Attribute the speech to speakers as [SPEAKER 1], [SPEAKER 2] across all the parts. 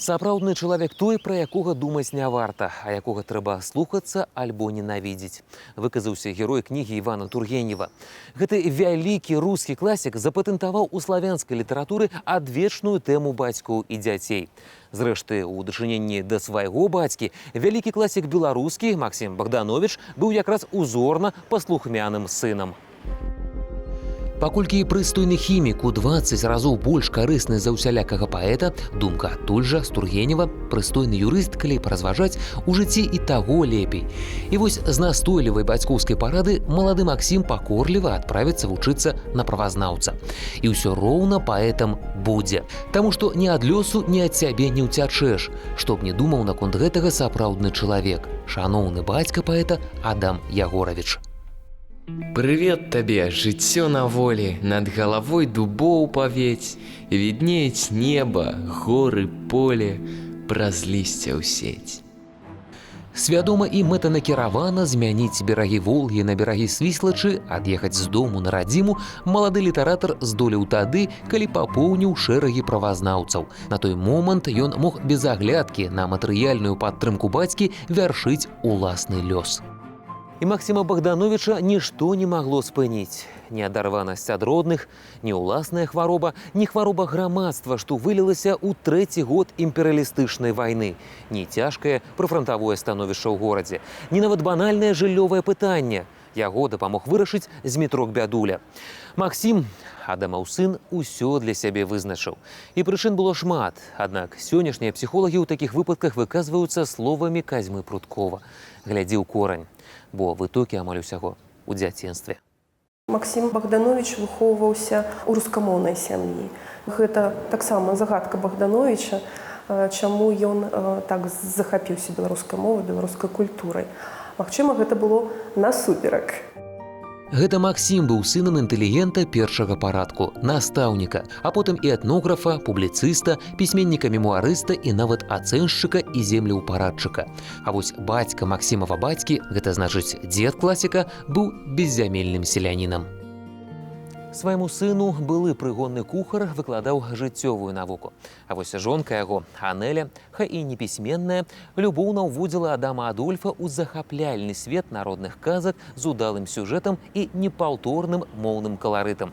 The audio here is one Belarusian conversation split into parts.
[SPEAKER 1] Сапраўдны чалавек той, пра якога думаць не варта, а якога трэба слухацца альбо ненавідзець, выказаўся герой кнігі Івана Тургенева. Гэты вялікі рускі класік запатэнтаваў у славянскай літаратуры адвечную тэму бацькоў і дзяцей. Зрэшты, у дачыненні да свайго бацькі вялікі класік беларускі Максім Богданович быў якраз узорна паслухмяным сынам. Паколькі прыстойны хімік у 20 разоў больш карысны за ўсялякага паэта, думка адтуль жа з Тургенева, прыстойны юрыст, калі паразважаць, у жыцці і таго лепей. І вось з настойлівай бацькоўскай парады малады Максім пакорліва адправіцца вучыцца на правазнаўца. І ўсё роўна паэтам будзе. Таму што ні ад лёсу, ні ад сябе не ўцячэш. Што б не думаў наконт гэтага сапраўдны чалавек. Шаноўны бацька паэта Адам Ягоравіч.
[SPEAKER 2] Привет табе, жыццё на волі, над галавой дубоў павець, віднеюць неба, горы, поле, праз лісця ў сеть.
[SPEAKER 1] Свядома і мэтанакіравана змяніць берагі Волгі на берагі Свіслачы, ад'ехаць з дому на радзіму, малады літаратар здолеў тады, калі папоўніў шэрагі правазнаўцаў. На той момант ён мог без аглядкі на матэрыяльную падтрымку бацькі вяршыць уласны лёс. І Максіма Богдановича нішто не магло спыніць. Ні адарванасць ад родных, ні ўласная хвароба, ні хвароба грамадства, што вылілася ў 3-й год імперыялістычнай вайны, ні цяжкае прыфрантавое становішча ў горадзе, ні нават банальнае жыллёвае пытанне. Яго дапамог вырашыць Змітрок Бядуля. Максім, Адамаў сын, усё для сябе вызначыў. І прычын было шмат, аднак сённяшнія псіхолагі ў такіх выпадках выказваюцца словамі Казьмы Пруткова. Глядзі ў корань, бо вытокі амаль усяго ў дзяцінстве.
[SPEAKER 3] Максім Богданович выхоўваўся ў рускамоўнай сям'і. Гэта таксама загадка Богдановича, чаму ён так захапіўся беларускай мовай, беларускай культурай. Магчыма, гэта было насуперак.
[SPEAKER 1] Гэта Максім быў сынам інтэлігента першага парадку, настаўніка, а потым і этнографа, публіцыста, пісьменніка-мемуарыста і нават ацэншчыка і землеўпарадчыка. А вось бацька Максімава бацькі, гэта значыць дзед класіка, быў беззямельным селянінам. Свайму сыну былы прыгонны кухар выкладаў жыццёвую навуку. А вось жонка яго, Анеля, хай і не пісьменная, любоўна ўводзіла Адама Адольфа ў захапляльны свет народных казак з удалым сюжэтам і непаўторным моўным каларытам.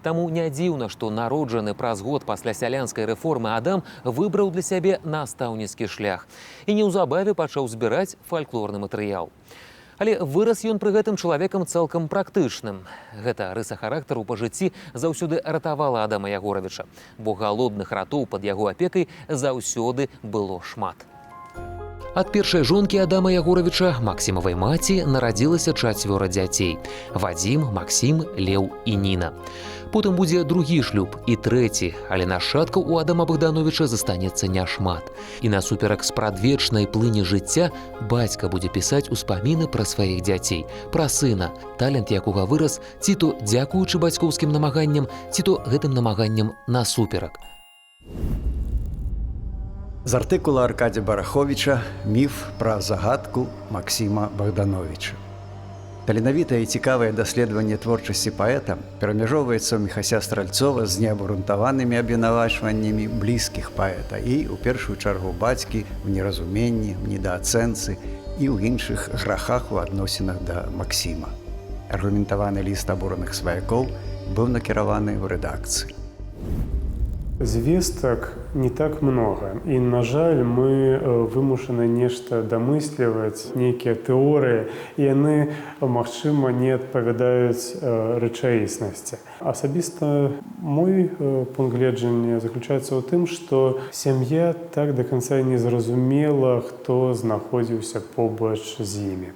[SPEAKER 1] Таму не дзіўна, што народжаны праз год пасля сялянскай рэформы Адам выбраў для сябе настаўніцкі шлях і неўзабаве пачаў збіраць фальклорны матэрыял. Але вырас ён пры гэтым чалавекам цалкам практычным. Гэта рыса характару па жыцці заўсёды ратавала Адама Ягоравіча, бо галодных ратоў пад яго апекай заўсёды было шмат. Ад першай жонкі Адама Ягоравіча, Максімавай маці, нарадзілася 4 дзяцей – Вадзім, Максім, Леў і Ніна. Потым будзе другі шлюб і 3-й, але нашчадкаў у Адама Богдановича застанецца няшмат. І насуперак спрадвечнай плыні жыцця бацька будзе пісаць успаміны пра сваіх дзяцей, пра сына, талент якога вырас ці то дзякуючы бацькоўскім намаганням, ці то гэтым намаганням насуперак.
[SPEAKER 4] З артыкула Аркадзя Бараховіча «Міф пра загадку Максіма Богдановича». Таленавітае і цікавае даследаванне творчасці паэта перамяжоўваецца ў Міхася Стральцова з неабгрунтаванымі абвінавачваннямі блізкіх паэта і, у першую чаргу, бацькі ў неразуменні, в недаацэнцы і ў іншых грахах у адносінах да Максіма. Аргументаваны ліст абураных сваякоў быў накіраваны ў рэдакцыі.
[SPEAKER 5] Звестак не так много. І, на жаль, мы вымушаны нешта дамысліваць, нейкія тэорыі, і яны, магчыма, не адпавядаюць рэчаіснасці. Асабіста мой пункт гледжання заключаецца ў тым, што сям'я так да канца не зразумела, хто знаходзіўся побач з імі.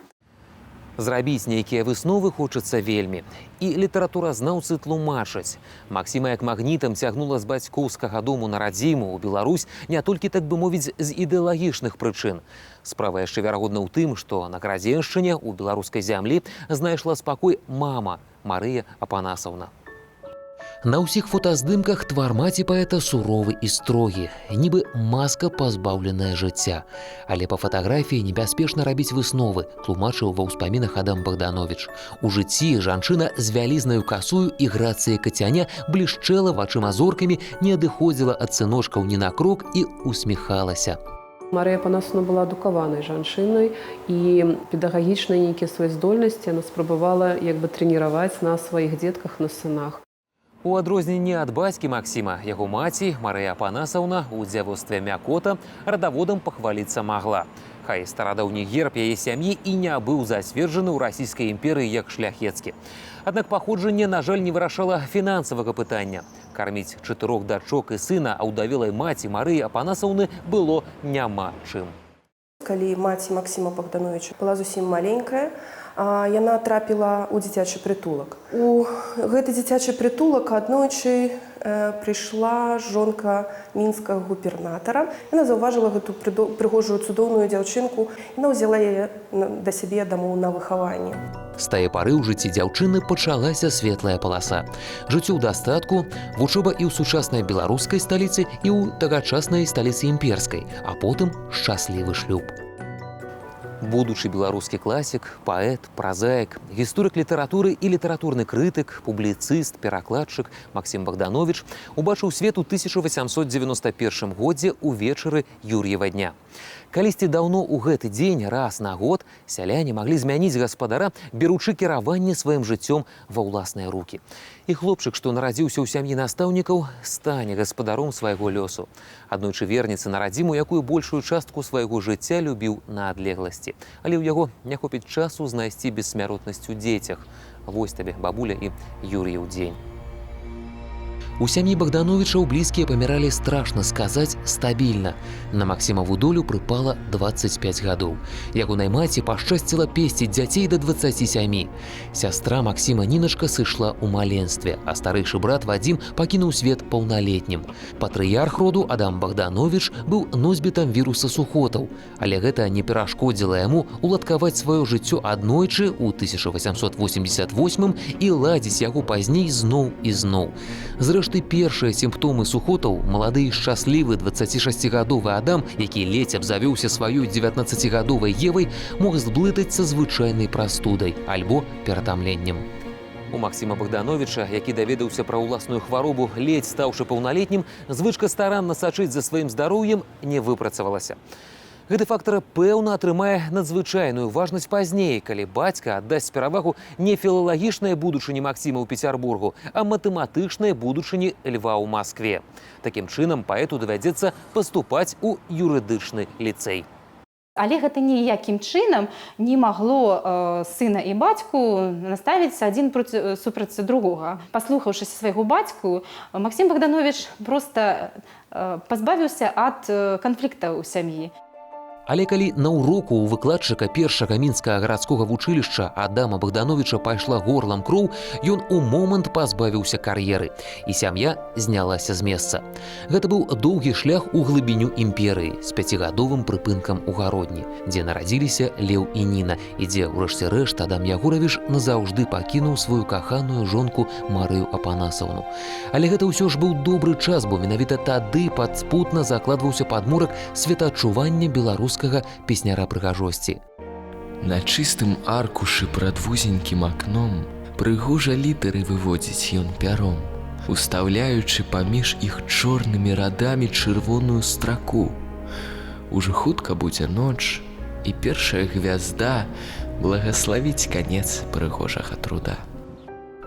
[SPEAKER 1] Зрабіць нейкія высновы хочацца вельмі. І літаратуразнаўцы тлумачаць. Максіма як магнітам цягнула з бацькоўскага дому на радзіму ў Беларусь не толькі, так бы мовіць, з ідэалагічных прычын. Справа яшчэ верагодна ў тым, што на Крадзеншчыне ў беларускай зямлі знайшла спакой мама Марыя Апанасаўна. На ўсіх фотаздымках твар маці паэта суровы і строгі, нібы маска пазбаўленая жыцця. Але па фатаграфіі небяспечна рабіць высновы, тлумачыў ва ўспамінах Адам Богданович. У жыцці жанчына з вялізнаю касою і грацыяй кацяня блішчэла вачыма зоркамі, не адыходзіла ад сыночкаў ні на крок і усміхалася.
[SPEAKER 6] Марыя Апанасаўна была адукаванай жанчынай, і педагагічныя нейкія свае здольнасці яна спрабавала трэніраваць на сваіх дзетках, на сынах.
[SPEAKER 1] У адрозненне ад бацькі Максіма, яго маці, Марыя Апанасаўна, у дзявоцтве мякота, радаводам пахваліцца магла. Хай старадаўні герб яе сям'і і не быў зацверджаны ў расійскай імперыі як шляхецкі. Аднак паходжанне, на жаль, не вырашала фінансавага пытання. Карміць 4 дачок і сына аўдавелай маці Марыі Апанасаўны было няма чым.
[SPEAKER 3] Калі маці Максіма Богдановича была зусім маленькая, яна трапіла ў дзіцячы прытулак. У гэты дзіцячы прытулак аднойчы прыйшла жонка мінскага губернатара. Яна заўважыла гэту прыгожую цудоўную дзяўчынку, яна ўзяла яе да сябе дамоў на выхаванне.
[SPEAKER 1] З тае пары ў жыцці дзяўчыны пачалася светлая паласа. Жыццё ў дастатку, вучоба і ў сучаснай беларускай сталіцы, і ў тагачаснай сталіцы імперскай, а потым шчаслівы шлюб. Будучы беларускі класік, паэт, празаік, гісторык літаратуры і літаратурны крытык, публіцыст, перакладчык Максім Богданович убачыў свет у 1891 годзе ўвечары Юр'ева дня. Калісьці даўно ў гэты дзень, раз на год, сяляне маглі змяніць гаспадара, беручы кіраванне сваім жыццём ва ўласныя рукі. І хлопчык, што нарадзіўся ў сям'і настаўнікаў, стане гаспадаром свайго лёсу. Аднойчы вернецца на радзіму, якую большую частку свайго жыцця любіў на адлегласці. Але ў яго не хопіць часу знайсці бессмяротнасць у дзецях. Вось табе, бабуля і Юр'еў дзень. У сям'і Богдановичаў блізкія паміралі, страшна сказаць, стабільна. На Максімаву долю прыпала 25 гадоў. Ягонай маці пашчасціла песціць дзяцей да 27. Сястра Максіма Ніначка сышла ў маленстве, а старэйшы брат Вадзім пакінуў свет паўналетнім. Патрыярх роду Адам Богданович быў носьбітам віруса сухотаў, але гэта не перашкодзіла яму уладкаваць сваё жыццё аднойчы ў 1888 і ладзіць яго пазней зноў і зноў. Зрэшты, першыя сімптомы сухотаў малады і шчаслівы 26-гадовы Адам, які ледзь абзавёўся сваёй 19-гадовай Евай, мог зблытаць са звычайнай прастудай альбо ператамленнем. У Максіма Богдановича, які даведаўся пра ўласную хваробу, ледзь стаўшы паўналетнім, звычка старанна сачыць за сваім здароўем не выпрацавалася. Гэты фактар, пэўна, атрымае надзвычайную важнасць пазней, калі бацька аддасць перавагу не філалагічнай будучыні Максіма ў Пецярбургу, а матэматычнай будучыні Льва ў Маскве. Такім чынам паэту давядзецца паступаць у юрыдычны ліцэй.
[SPEAKER 7] Але гэта ніякім чынам не магло сына і бацьку наставіць адзін супраць другога. Паслухаўшыся свайго бацьку, Максім Богданович проста пазбавіўся ад канфлікта ў сям'і.
[SPEAKER 1] Але калі на уроку ў выкладчыка першага мінскага гарадскога вучылішча Адама Богдановича пайшла горлам кроў, ён у момант пазбавіўся кар'еры, і сям'я знялася з месца. Гэта быў доўгі шлях у глыбіню імперыі з 5гадовым прыпынкам у Гародні, дзе нарадзіліся Леў і Ніна, і дзе, урэшце рэшт, Адам Ягоравіч назаўжды пакінуў сваю каханую жонку Марыю Апанасаўну. Але гэта ўсё ж быў добры час, бо менавіта тады падспутна закладваўся падмурак светаадчування беларускага песняра прыгажосці.
[SPEAKER 2] На чыстым аркушы прад вузенькім акном прыгожа літары выводзіць ён пяром, устаўляючы паміж іх чорнымі радамі чырвоную страку. Ужо хутка будзе ноч, і першая гвязда благаславіць канец прыгожага труда.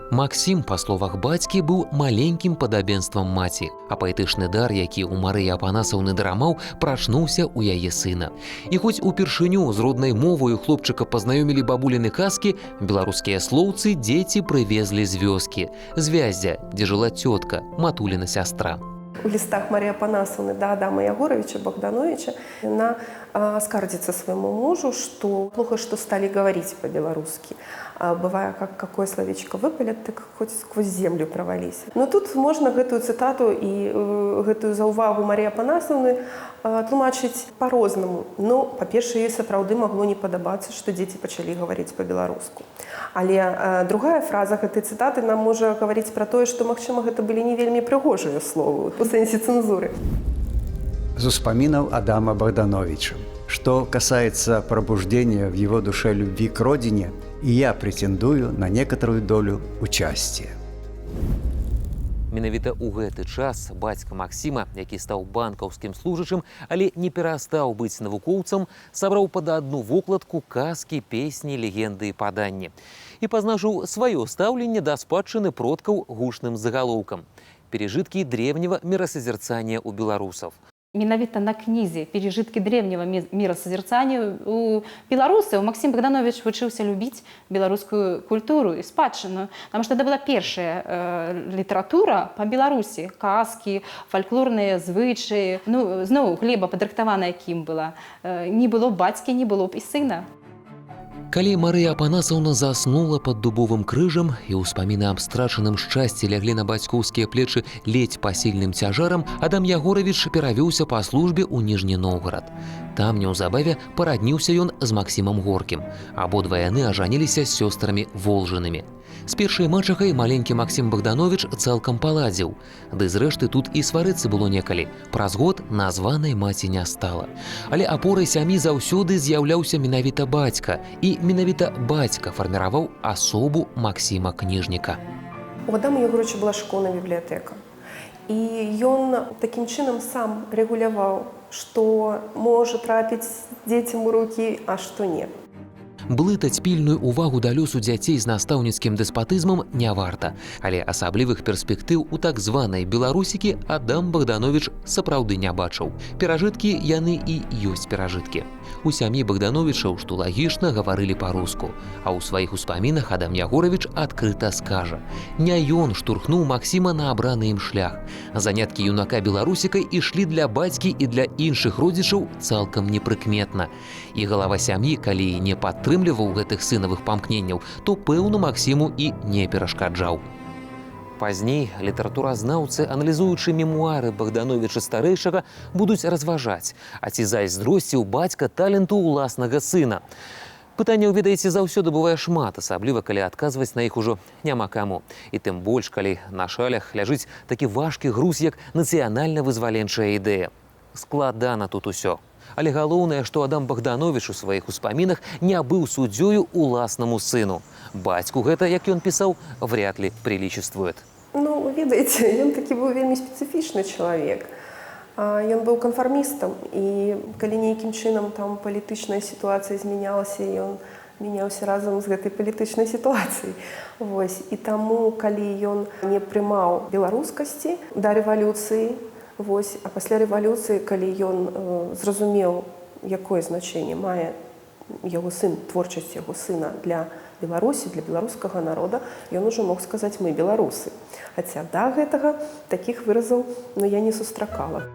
[SPEAKER 1] Максім, па словах бацькі, быў маленькім падабенствам маці, а паэтычны дар, які ў Марыі Апанасаўны дарамаў, прачнуўся ў яе сына. І хоць упершыню з роднай моваю хлопчыка пазнаёмілі бабуліны казкі, беларускія слоўцы дзеці прывезлі з вёскі, з Вяздзя, дзе жыла цётка, матуліна сястра.
[SPEAKER 3] У листах Марии Апанасовны до Адама Ягоровича Богдановича она скардится своему мужу, что плохо, что стали говорить по-белорусски. Бывая, как какое словечко выпалят, так хоть сквозь землю провались. Но тут можно эту цитату и эту заувагу Марии Апанасовны тлумачыць по-рознаму. Но, па-першае, ёй сапраўды магло не падабацца, што дзеці пачалі гаварыць па-беларуску. Але другая фраза гэтай цытаты нам можа гаварыць пра тое, што, магчыма, гэта былі не вельмі прыгожыя словы у сэнсе цэнзуры.
[SPEAKER 4] З успоминов Адама Богдановича. Что касается пробуждения в его душе любви к родине, и я претендую на некоторую долю участия.
[SPEAKER 1] Менавіта ў гэты час бацька Максіма, які стаў банкаўскім служачым, але не перастаў быць навукоўцам, сабраў пад адну вокладку казкі, песні, легенды і паданні. І пазначыў сваё стаўленне да спадчыны продкаў гучным загалоўкам. Пережиткі древнего миросозерцания у белорусов.
[SPEAKER 7] Менавіта на кнізе «Пережитки древнего миросозерцания» у беларусаў Максим Богданович вучыўся любіць беларускую культуру і спадчыну, потому что это была першая літаратура по Беларусі, казкі, фальклорныя звычаі. Ну, зноў глеба падрыхтавана якім была. Не было бацькі, не было б і сына.
[SPEAKER 1] Калі Марыя Апанасаўна заснула под дубовым крыжам і ўспаміны аб страчаным шчасці ляглі на бацькоўскія плечы ледзь пасільным цяжарам, Адам Ягорович перавёўся па службе ў Ніжні Новгарад. Там неўзабаве парадніўся ён з Максімам Горкім. Абодва яны ажаніліся з сёстрамі Волжынымі. З першай мачахай маленькі Максім Богданович цалкам паладзіў. Ды зрэшты тут і сварыцца было некалі. Праз год названай маці не стала. Але апорай сям'і заўсёды з'яўляўся менавіта бацька. І менавіта бацька фарміраваў асобу Максіма Кніжніка.
[SPEAKER 3] У Адама Ягоровича была школьная бібліятэка. І ён такім чынам сам рэгуляваў, што можа трапіць дзецям у рукі, а што не.
[SPEAKER 1] Блытаць пільную ўвагу да лёсу дзяцей з настаўніцкім дэспатызмам не варта, але асаблівых перспектыў у так званай беларусікі Адам Богданович сапраўды не бачыў. Перажыткі яны і ёсць перажыткі. У сям'і Богдановичаў, што лагічна, гаварылі па-руску, а ў сваіх успамінах Адам Ягорович адкрыта скажа: не ён штурхнуў Максіма на абраны ім шлях. Заняткі юнака беларусікай ішлі для бацькі і для іншых родзічаў цалкам непрыкметна. І галава сям'і, калі не падтрымліваў гэтых сынавых памкненняў, то пэўна Максіму і не перашкаджаў. Пазней літаратуразнаўцы, аналізуючы мемуары Богдановича старэйшага, будуць разважаць, а ці зайздросціў бацька таленту ўласнага сына. Пытанняў, ведаеце, заўсёды бывае шмат, асабліва калі адказваць на іх ужо няма каму. І тым больш, калі на шалях ляжыць такі важкі груз, як нацыянальна-вызваленчая ідэя. Складана тут усё. Але галоўнае, што Адам Богданович у сваіх успамінах не быў суддзёю уласнаму сыну. Бацьку гэта, як ён пісаў, вряд ли приличествует.
[SPEAKER 3] Ну, ведаеце, ён такі быў вельмі спецыфічны чалавек. Ён быў канфармістам, і калі нейкім чынам там палітычная сітуацыя змянялася, ён мяняўся разам з гэтай палітычнай сітуацыяй. Вось. І таму, калі ён не прымаў беларускасці да рэвалюцыі, вось, а пасля рэвалюцыі, калі ён зразумеў, якое значэнне мае яго сын, творчасць яго сына для Беларусі, для беларускага народа, ён ужо мог сказаць: мы беларусы. Хаця да гэтага такіх выразаў я не сустракала.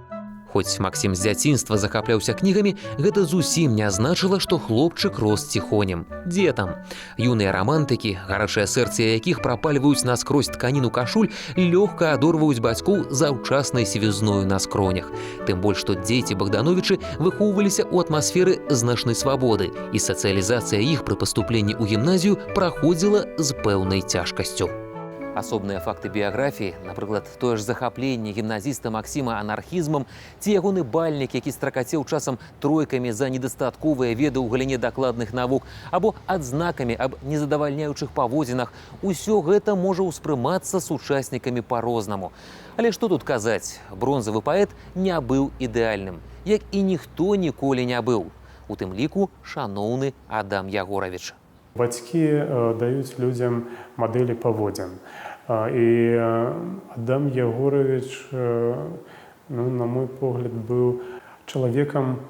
[SPEAKER 1] Хоць Максім з дзяцінства захапляўся кнігамі, гэта зусім не значыла, што хлопчык рос ціхонем. Дзе там? Юныя рамантыкі, гарачыя сэрцы якіх прапальваюць наскрозь тканіну кашуль, лёгка адорваюць бацькоў заўчаснай сівізною на скронях. Тым больш, што дзеці Богдановичы выхоўваліся ў атмасферы значнай свабоды, і сацыялізацыя іх пры паступленні ў гімназію праходзіла з пэўнай цяжкасцю. Асобныя факты біяграфіі, напрыклад, тое ж захапленне гімназіста Максіма анархізмам, ці ягоны бальнік, які стракацеў часам тройкамі за недастатковыя веды ў галіне дакладных навук, або адзнакамі аб незадавальняючых паводзінах, усё гэта можа ўспрымацца сучаснікамі па-рознаму. Але што тут казаць, бронзавы паэт не быў ідэальным, як і ніхто ніколі не быў. У тым ліку шаноўны Адам Ягорович.
[SPEAKER 5] Бацькі даюць людзям мадэлі паводзін. І Адам Ягорович, на мой погляд, быў чалавекам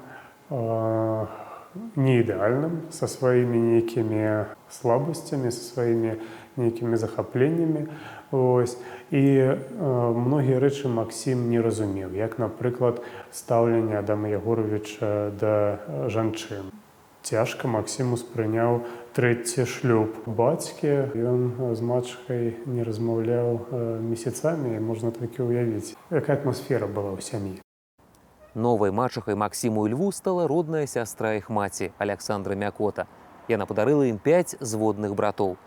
[SPEAKER 5] не ідэальным, са сваімі нейкімі слабасцямі, са сваімі нейкімі захапленнямі. Ось. І многія рэчы Максім не разумеў, як, напрыклад, стаўленне Адама Ягоровіча да жанчын. Цяжка Максім успрыняў трэці шлюб бацькі. Ён з мачхай не размаўляў месяцамі, і можна такі ўявіць, якая атмасфера была ў сям'і.
[SPEAKER 1] Новай мачахай Максіму і Льву стала родная сястра іх маці Аляксандра Мякота. Яна падарыла ім 5 зводных братоў.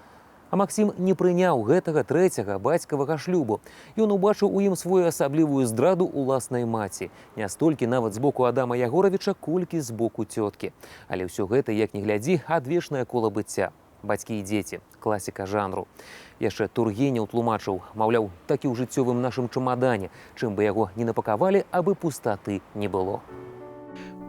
[SPEAKER 1] А Максім не прыняў гэтага трэцяга бацькавага шлюбу. Ён убачыў у ім свою асаблівую здраду ўласнай маці. Не столькі нават з боку Адама Ягоровіча, колькі з боку цёткі. Але ўсё гэта, як ні глядзі, адвечнае кола быцця. Бацькі і дзеці, класіка жанру. Яшчэ Тургенеў тлумачыў, маўляў, такі ў жыццёвым нашым чамадане, чым бы яго не напакавалі, абы пустаты не было.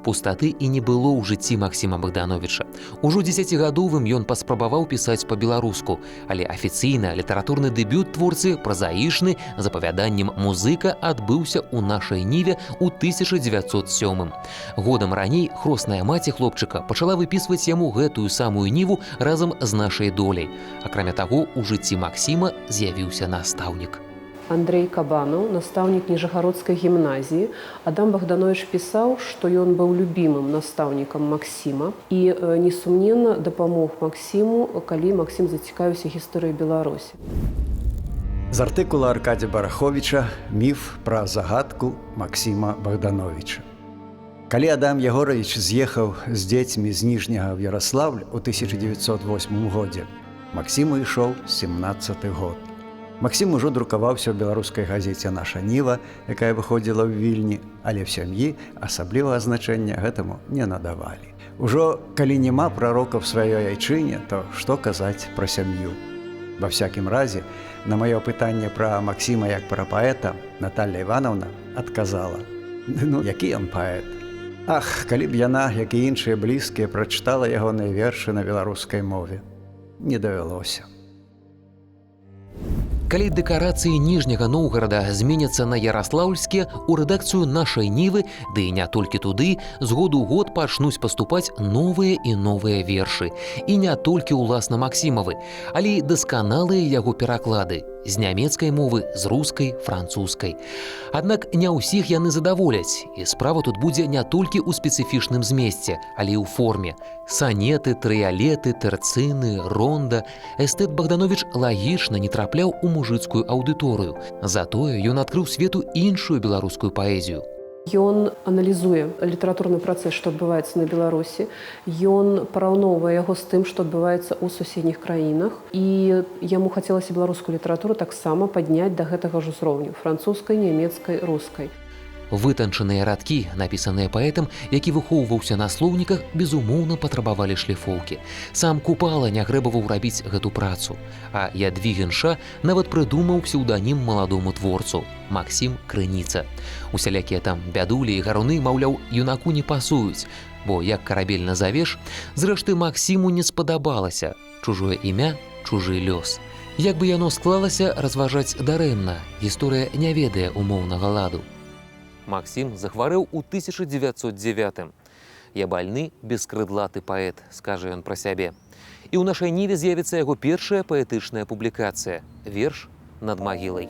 [SPEAKER 1] Пустаты і не было ў жыцці Максіма Богдановича. Ужо 10гадовым ён паспрабаваў пісаць па-беларуску, але афіцыйна літаратурны дэбют творцы празаічны з апавяданнем «Музыка» адбыўся ў нашай Ніве ў 1907. Годам раней хросная маці хлопчыка пачала выпісваць яму гэтую самую Ніву разам з нашай доляй. Акрамя таго, у жыцці Максіма з'явіўся настаўнік.
[SPEAKER 6] Андрей Кабанаў, настаўнік Ніжагародскай гімназіі. Адам Богданович пісаў, што ён быў любімым настаўнікам Максіма і несумненна дапамог Максіму, калі Максім зацікавіўся гісторыяй Беларусі.
[SPEAKER 4] З артыкула Аркадзя Бараховіча «Міф пра загадку Максіма Богдановича». Калі Адам Ягорович з'ехаў з дзецьмі з Ніжняга ў Ярославль у 1908 годзе, Максіму ішоў 17-й год. Максім ужо друкаваўся ў беларускай газеце «Наша Ніва», якая выходзіла ў Вільні, але в сям'і асаблівага значэння гэтаму не надавалі. Ужо калі няма прарока в сваёй айчыне, то што казаць пра сям'ю? Ва всякім разе, на маё пытанне пра Максіма як пра паэта Наталья Івановна адказала: «Ну, які ён паэт? Ах, калі б яна, як і іншыя блізкія, прачытала ягоныя вершы на беларускай мове. Не давялося».
[SPEAKER 1] Калі дэкарацыі Ніжняга Новгарада зменяцца на яраслаўльскія, у рэдакцыю «Нашай Нівы», ды і не толькі туды, з году ў год пачнуць паступаць новыя і новыя вершы. І не толькі ўласна Максімавы, але і дасканалыя яго пераклады з нямецкай мовы, з рускай, французскай. Аднак не ўсіх яны задаволяць, і справа тут будзе не толькі ў спецыфічным змесце, але і ў форме. Санеты, трыялеты, тэрцыны, ронда. Эстэт Богданович лагічна не трапляў у мужыцкую аўдыторыю. Затое ён адкрыў свету іншую беларускую паэзію.
[SPEAKER 6] Ён аналізуе літаратурны працэс, што адбываецца на Беларусі. Ён параўноўвае яго з тым, што адбываецца ў суседніх краінах. І яму хацелася беларускую літаратуру таксама падняць да гэтага ж узроўню – французскай, нямецкай, рускай.
[SPEAKER 1] Вытанчаныя радкі, напісаныя паэтам, які выхоўваўся на слоўніках, безумоўна патрабавалі шліфоўкі. Сам Купала не грэбаваў рабіць гэту працу. А Ядвіг Інша нават прыдумаў псеўданім маладому творцу – Максім Крыніца. Усялякія там бядулі і гаруны, маўляў, юнаку не пасуюць, бо як карабель назавеш, зрэшты Максіму не спадабалася. Чужое імя, чужы лёс. Як бы яно склалася, разважаць дарэмна, гісторыя не ведае умоўнага ладу. Максім захварэў у 1909-м. «Я больны, бескрыдлаты паэт», скажа ён пра сябе. І ў нашай Ніве з'явіцца яго першая паэтычная публікацыя – верш «Над магілай».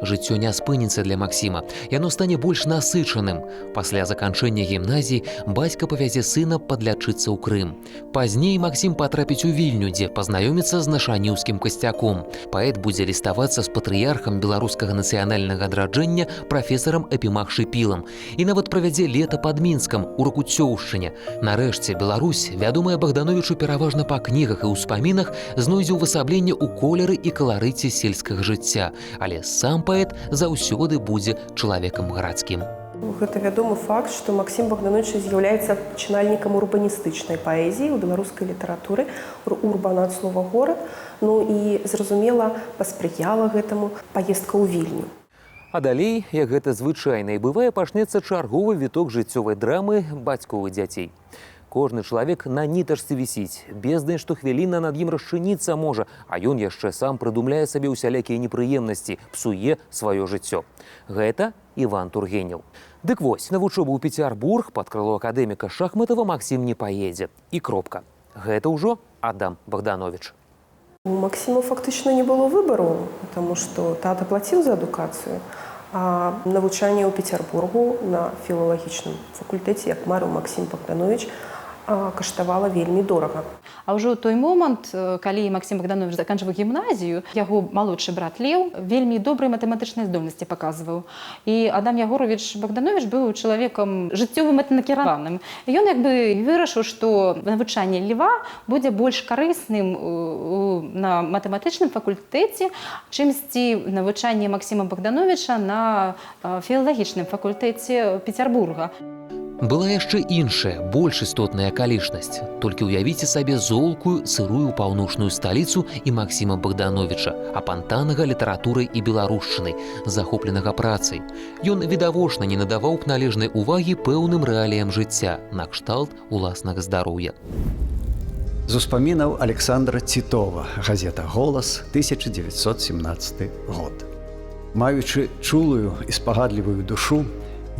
[SPEAKER 1] Жыццё не спыніцца для Максіма. Яно стане больш насычаным. Пасля заканчэння гімназіі бацька павязе сына падлячыцца ў Крым. Пазней Максім патрапіць у Вільню, дзе пазнаёміцца з нашаніўскім касцяком. Паэт будзе ліставацца з патрыярхам беларускага нацыянальнага адраджэння прафесарам Эпімах Шыпілам і нават правядзе лета пад Мінскам у Ракуцёўшчыне. Нарэшце Беларусь, вядомая Богдановичу пераважна па кнігах і ўспамінах, знойдзе ўвасабленне ў колеры і каларыце сельскага жыцця, але сам паэт заўсёды будзе чалавекам гарадскім.
[SPEAKER 3] Гэта вядомы факт, што Максім Богданович з'яўляецца пачынальнікам урбаністычнай паэзіі ў беларускай літаратуры, урбана ад слова горад, ну і, зразумела, паспрыяла гэтаму паездка ў Вільню.
[SPEAKER 1] А далей, як гэта звычайна і бывае, пачнецца чарговы віток жыццёвай драмы бацькоў і дзяцей. Кожны чалавек на нітачцы вісіць, бездань штохвіліна над ім расчыніцца можа, а ён яшчэ сам прыдумляе сабе ўсялякія непрыемнасці, псуе сваё жыццё. Гэта Іван Тургенеў. Дык вось, на вучобу ў Пецярбург пад крыло акадэміка Шахматова Максім не паедзе. І кропка. Гэта ўжо Адам Богданович.
[SPEAKER 3] У Максима фактычна не было выбару, потому что тата плаціў за адукацыю, а навучанне ў Пецярбургу на філалагічным факультэце, як марыў Максім Богданович, каштавала вельмі дорага.
[SPEAKER 7] А ўжо ў той момант, калі Максім Богданович заканчваў гімназію, яго малодшы брат Леў вельмі добрыя матэматычныя здольнасці паказваў. І Адам Ягорович Богданович быў чалавекам жыццёвым мэтанакіраваным. Ён як бы вырашыў, што навучанне Льва будзе больш карысным на матэматычным факультэце, чымсьці навучанне Максіма Богдановича на філалагічным факультэце Пецярбурга.
[SPEAKER 1] Была яшчэ іншая, больш істотная акалічнасць. Толькі ўявіце сабе золкую, сырую паўночную сталіцу і Максіма Богдановича, апантанага літаратурай і беларушчынай, захопленага працай. Ён відавочна не надаваў б належнай увагі пэўным рэаліям жыцця, накшталт уласнага здароўя.
[SPEAKER 4] З успамінаў Александра Цітова, газета «Голас», 1917 год. Маючы чулую і спагадлівую душу,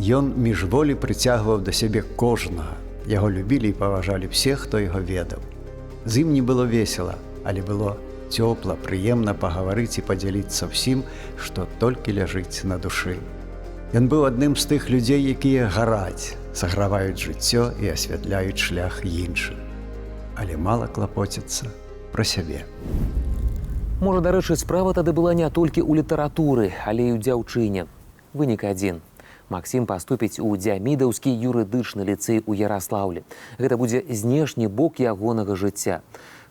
[SPEAKER 4] ён міжволі прыцягваў да сябе кожнага. Яго любілі і паважалі все, хто яго ведаў. З ім не было весела, але было цёпла, прыемна пагаварыць і падзяліцца ўсім, што толькі ляжыць на душы. Ён быў адным з тых людзей, якія гараць, саграваюць жыццё і асвятляюць шлях іншых. Але мала клапоцяцца пра сябе.
[SPEAKER 1] Можа, дарэчы, справа тады была не толькі ў літаратуры, але і ў дзяўчыне. Вынік адзін. Максім паступіць у Дзямідаўскі юрыдычны ліцэй у Яраслаўлі. Гэта будзе знешні бок ягонага жыцця.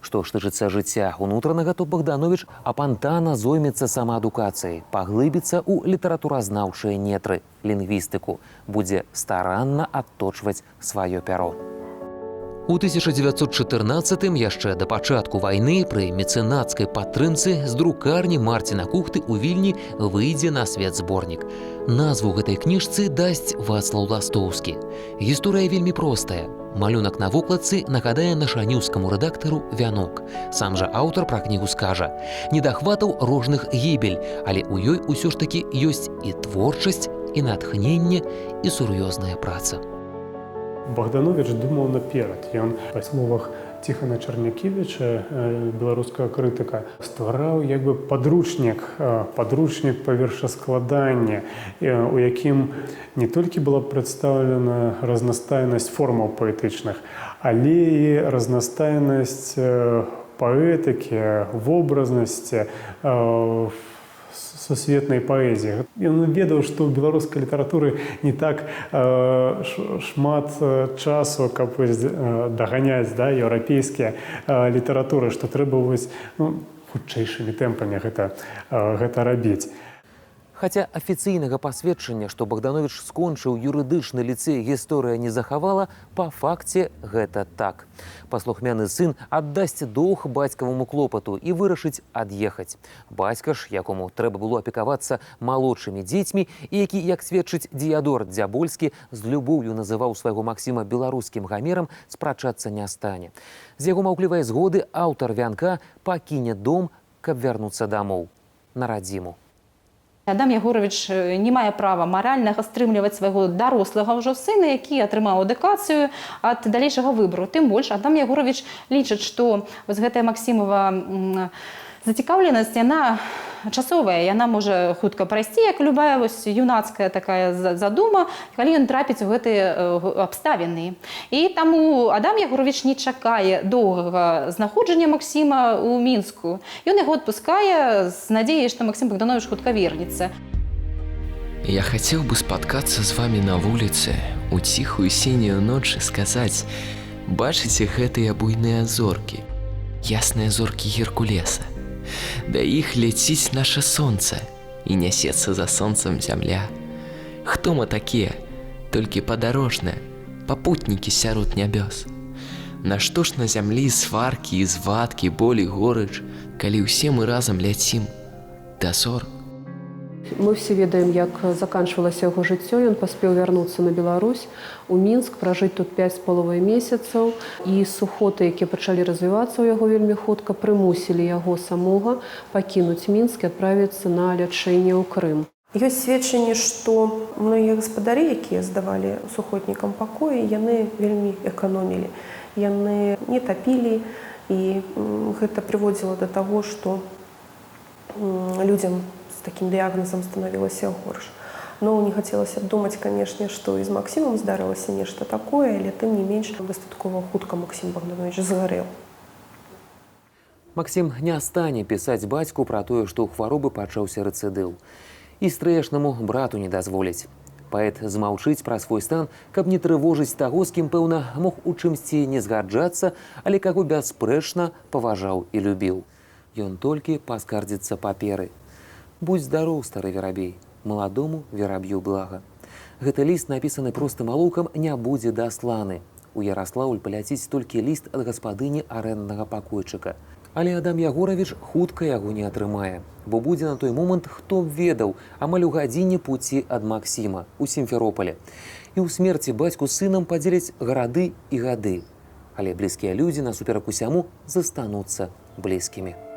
[SPEAKER 1] Што ж тычыцца жыцця унутранага, то Богданович апантана зоймецца самаадукацыяй, паглыбіцца ў літаратуразнаўчыя нетры, лінгвістыку, будзе старанна адточваць сваё пяро. У 1914-м, яшчэ да пачатку вайны, пры мецэнацкай падтрымцы з друкарні Марціна Кухты ў Вільні выйдзе на свет зборнік. Назву гэтай кніжцы дасць Вацлаў Ластоўскі. Гісторыя вельмі простая. Малюнак на вокладцы нагадае нашаніўскаму рэдактару вянок. Сам жа аўтар пра кнігу скажа: «Недахватаў рожных гібель, але ў ёй усё ж такі ёсць і творчасць, і натхненне, і сур'ёзная праца».
[SPEAKER 5] Богданович думаў наперад. Ён, па словах Ціхана Чарнякевіча, беларускага крытыка, ствараў як бы падручнік па вершаскладанні, у якім не толькі была прадстаўлена разнастайнасць формаў паэтычных, але і разнастайнасць паэтыкі, вобразнасці, сусветнай паэзіі. Ён ведаў, што ў беларускай літаратуры не так шмат часу, каб даганяць еўрапейскія літаратуры, што трэба хутчэйшымі тэмпамі гэта рабіць.
[SPEAKER 1] Хаця афіцыйнага пасведчання, што Богданович скончыў юрыдычны ліцэй, гісторыя не захавала, па факце гэта так. Паслухмяны сын аддасць доўг бацькаваму клопату і вырашыць ад'ехаць. Бацька ж, якому трэба было апекавацца малодшымі дзецьмі, і які, як сведчыць Діядор Дзябольскі, з любоўю называў свайго Максіма беларускім гамерам, спрачацца не стане. З яго маўклівай згоды аўтар вянка пакіне дом, каб вярнуцца дамоў, на радзіму.
[SPEAKER 7] Адам Ягорович не мае права маральнага стрымліваць свайго дарослага ўжо сына, які атрымаў адукацыю ад далейшага выбару. Тым больш, Адам Ягорович лічыць, што гэтая Максімова зацікаўленасць, яна часовая, яна можа хутка прайсці, як любая юнацкая такая задума, калі ён трапіць у гэтыя абставіны. І таму Адам Ягорович не чакае доўгага знаходжання Максіма ў Мінску. Ён яго адпускае з надзеяй, што Максім Богданович хутка вернецца.
[SPEAKER 2] Я хацеў бы спаткацца з вамі на вуліцы у ціхую сінюю ноч і сказаць: бачыце гэтыя буйныя зоркі, ясныя зоркі Геркулеса. Да іх ляціць наша сонца, і нясецца за сонцам зямля. Хто мы такія? Толькі падарожныя, папутнікі сярод нябёс. Нашто ж на зямлі сваркі і звадкі, болі, горыч, калі ўсе мы разам ляцім да зор?
[SPEAKER 6] Мы все ведаем, як заканчвалася яго жыццё. Ён паспеў вярнуцца на Беларусь, у Мінск, пражыць тут 5,5 месяцаў. І сухоты, якія пачалі развівацца ў яго вельмі хутка, прымусілі яго самога пакінуць Мінск і адправіцца на лячэнне ў Крым.
[SPEAKER 3] Ёсць сведчанне, што многія гаспадары, якія здавалі сухотнікам пакоі, яны вельмі эканомілі. Яны не тапілі, І гэта прыводзіла да таго, што людзям з такім дыягназам станавілася горш. Но не хацелася б думаць, канешне, што і з Максімам здарылася нешта такое, але тым не менш дастаткова хутка Максім Богданович згарэў.
[SPEAKER 1] Максім не стане пісаць бацьку пра тое, што ў хваробы пачаўся рэцыдыў. І стрэшнаму брату не дазволіць. Паэт змаўчыць пра свой стан, каб не трывожыць таго, з кім, пэўна, мог у чымсьці не згаджацца, але каго бясспрэчна паважаў і любіў. Ён толькі паскардзіцца паперы. Будь здароў, стары верабей, маладому вераб'ю блага. Гэты ліст, напісаны простым алоўкам, не будзе дасланы. У Яраслаўль паляціць толькі ліст ад гаспадыні арэнднага пакойчыка. Але Адам Ягоравіч хутка яго не атрымае, бо будзе на той момант, хто б ведаў, амаль у гадзіне пуці ад Максіма у Сімферополі. І ў смерці бацьку з сынам падзеляць гарады і гады. Але блізкія людзі, насуперак усяму, застануцца блізкімі.